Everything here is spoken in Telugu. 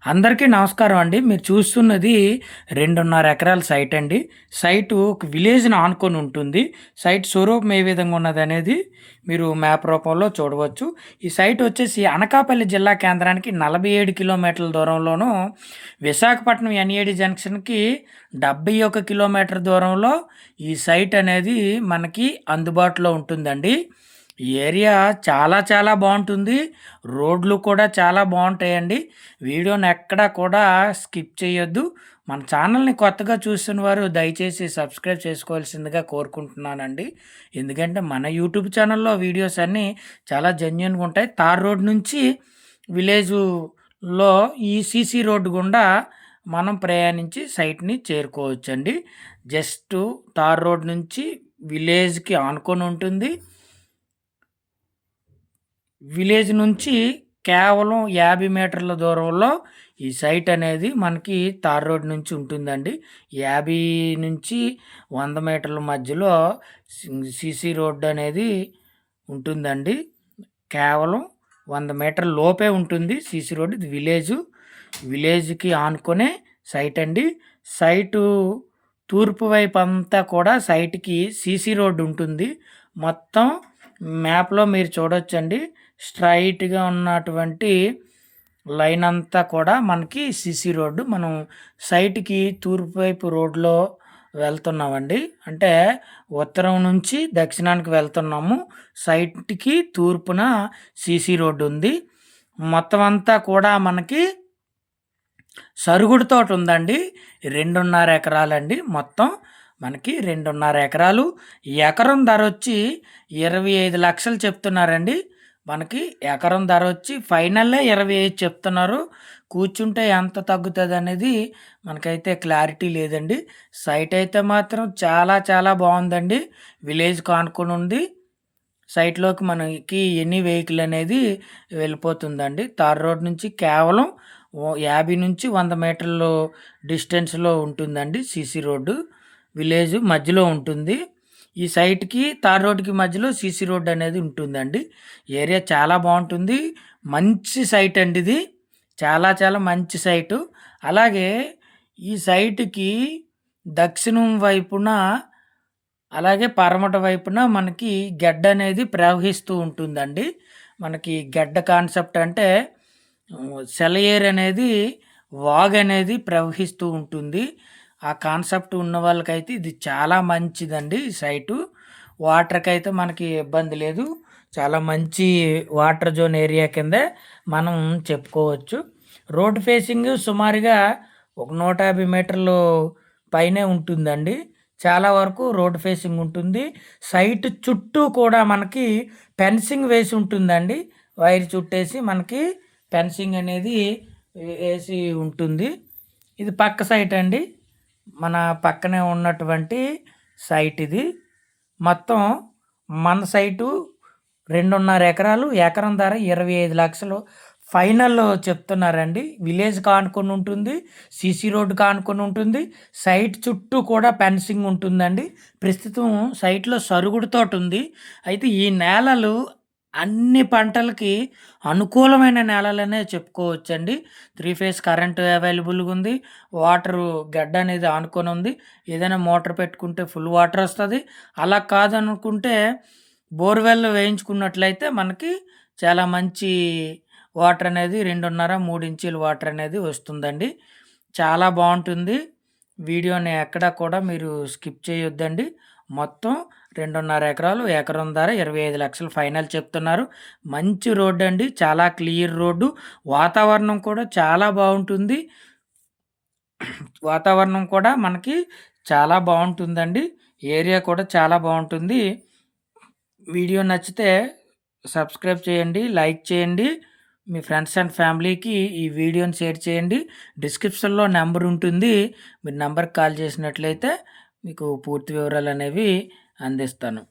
అందరికీ నమస్కారం అండి. మీరు చూస్తున్నది 2.5 ఎకరాల సైట్ అండి. సైటు ఒక విలేజ్‌ని ఆనుకొని ఉంటుంది. సైట్ స్వరూపం ఏ విధంగా ఉన్నదనేది మీరు మ్యాప్ రూపంలో చూడవచ్చు. ఈ సైట్ వచ్చేసి అనకాపల్లి జిల్లా కేంద్రానికి 47 కిలోమీటర్ల దూరంలోను, విశాఖపట్నం ఎన్ఏడి జంక్షన్‌కి 71 కిలోమీటర్ దూరంలో ఈ సైట్ అనేది మనకి అందుబాటులో ఉంటుందండి. ఈ ఏరియా చాలా చాలా బావుంటుంది. రోడ్లు కూడా చాలా బావుంటాయండి. వీడియోని ఎక్కడా కూడా స్కిప్ చేయొద్దు. మన ఛానల్‌ని కొత్తగా చూస్తున్న వారు దయచేసి సబ్స్క్రైబ్ చేసుకోవాల్సిందిగా కోరుకుంటున్నానండి. ఎందుకంటే మన యూట్యూబ్ ఛానల్‌లో వీడియోస్ అన్నీ చాలా జెన్యూన్‌గా ఉంటాయి. తార్ రోడ్ నుంచి విలేజులో ఈ సీసీ రోడ్ గుండా మనం ప్రయాణించి సైట్‌ని చేరుకోవచ్చండి. జస్టు తార్ రోడ్ నుంచి విలేజ్‌కి ఆనుకొని ఉంటుంది. విలేజ్ నుంచి కేవలం 50 మీటర్ల దూరంలో ఈ సైట్ అనేది మనకి తార్ రోడ్ నుంచి ఉంటుందండి. 50 నుంచి 100 మీటర్ల మధ్యలో సీసీ రోడ్ అనేది ఉంటుందండి. కేవలం 100 మీటర్ల లోపే ఉంటుంది సీసీ రోడ్. ఇది విలేజ్‌కి ఆనుకునే సైట్ అండి. సైటు తూర్పు వైపు అంతా కూడా సైట్‌కి సీసీ రోడ్ ఉంటుంది. మొత్తం మ్యాప్‌లో మీరు చూడొచ్చండి. స్ట్రెయిట్‌గా ఉన్నటువంటి లైన్ అంతా కూడా మనకి సీసీ రోడ్డు. మనం సైట్‌కి తూర్పు వైపు రోడ్‌లో వెళ్తున్నామండి. అంటే ఉత్తరం నుంచి దక్షిణానికి వెళ్తున్నాము. సైట్‌కి తూర్పున సీసీ రోడ్డు ఉంది. మొత్తం అంతా కూడా మనకి సరుగుడు తోట ఉందండి. 2.5 ఎకరాలండి మొత్తం. మనకి 2.5 ఎకరాలు. ఎకరం ధర వచ్చి 25 లక్షలు చెప్తున్నారండి. మనకి ఎకరం ధర వచ్చి ఫైనల్లే 25 చెప్తున్నారు. కూర్చుంటే ఎంత తగ్గుతుందనేది మనకైతే క్లారిటీ లేదండి. సైట్ అయితే మాత్రం చాలా చాలా బాగుందండి. విలేజ్‌కి ఆనుకొని ఉంది. సైట్‌లోకి మనకి ఎనీ వెహికల్ అనేది వెళ్ళిపోతుందండి. తార్ రోడ్ నుంచి కేవలం 50 నుంచి 100 మీటర్లు డిస్టెన్స్‌లో ఉంటుందండి సీసీ రోడ్డు. విలేజ్ మధ్యలో ఉంటుంది. ఈ సైట్‌కి తార్ రోడ్‌కి మధ్యలో సీసీ రోడ్ అనేది ఉంటుందండి. ఏరియా చాలా బావుంటుంది. మంచి సైట్ అండి ఇది. చాలా చాలా మంచి సైటు. అలాగే ఈ సైట్‌కి దక్షిణం వైపున, అలాగే పడమట వైపున మనకి గెడ్డ అనేది ప్రవహిస్తూ ఉంటుందండి. మనకి గెడ్డ కాన్సెప్ట్ అంటే సెలయేరు అనేది వాగనేది ప్రవహిస్తూ ఉంటుంది. ఆ కాన్సెప్ట్ ఉన్న వాళ్ళకైతే ఇది చాలా మంచిదండి ఈ సైటు. వాటర్‌కైతే మనకి ఇబ్బంది లేదు. చాలా మంచి వాటర్ జోన్ ఏరియా కిందే మనం చెప్పుకోవచ్చు. రోడ్ ఫేసింగ్ సుమారుగా ఒక 150 మీటర్లు పైనే ఉంటుందండి. చాలా వరకు రోడ్ ఫేసింగ్ ఉంటుంది. సైట్ చుట్టూ కూడా మనకి ఫెన్సింగ్ వేసి ఉంటుందండి. వైర్ చుట్టేసి మనకి ఫెన్సింగ్ అనేది వేసి ఉంటుంది. ఇది పక్క సైట్ అండి. మన పక్కనే ఉన్నటువంటి సైట్ ఇది. మొత్తం మన సైటు 2.5 ఎకరాలు. ఎకరం ధర 25 లక్షలు ఫైనల్‌లో చెప్తున్నారండి. విలేజ్‌కి ఆనుకొని ఉంటుంది. సీసీ రోడ్డుకి ఆనుకొని ఉంటుంది. సైట్ చుట్టూ కూడా ఫెన్సింగ్ ఉంటుందండి. ప్రస్తుతం సైట్‌లో సరుగుడు తోట ఉంది. అయితే ఈ నేలలు అన్ని పంటలకి అనుకూలమైన నేలలనే చెప్పుకోవచ్చండి. 3 ఫేజ్ కరెంట్ అవైలబుల్‌గా ఉంది. వాటరు గడ్డ అనేది ఆనుకొని ఉంది. ఏదైనా మోటార్ పెట్టుకుంటే ఫుల్ వాటర్ వస్తది. అలా కాదనుకుంటే బోర్‌వెల్ వేయించుకున్నట్లయితే మనకి చాలా మంచి వాటర్ అనేది 2.5, 3 ఇంచీల వాటర్ అనేది వస్తుందండి. చాలా బావుంటుంది. వీడియోని ఎక్కడా కూడా మీరు స్కిప్ చేయొద్దండి. మొత్తం 2.5 ఎకరాలు. ఎకరం ధర 25 లక్షలు ఫైనల్ చెప్తున్నారు. మంచి రోడ్డండి. చాలా క్లియర్ రోడ్డు. వాతావరణం కూడా చాలా బావుంటుంది. వాతావరణం కూడా మనకి చాలా బావుంటుందండి. ఏరియా కూడా చాలా బావుంటుంది. వీడియో నచ్చితే సబ్స్క్రైబ్ చేయండి, లైక్ చేయండి. మీ ఫ్రెండ్స్ అండ్ ఫ్యామిలీకి ఈ వీడియోని షేర్ చేయండి. డిస్క్రిప్షన్‌లో నంబర్ ఉంటుంది. మీరు నంబర్‌కి కాల్ చేసినట్లయితే మీకు పూర్తి వివరాలనేవి అందిస్తాను.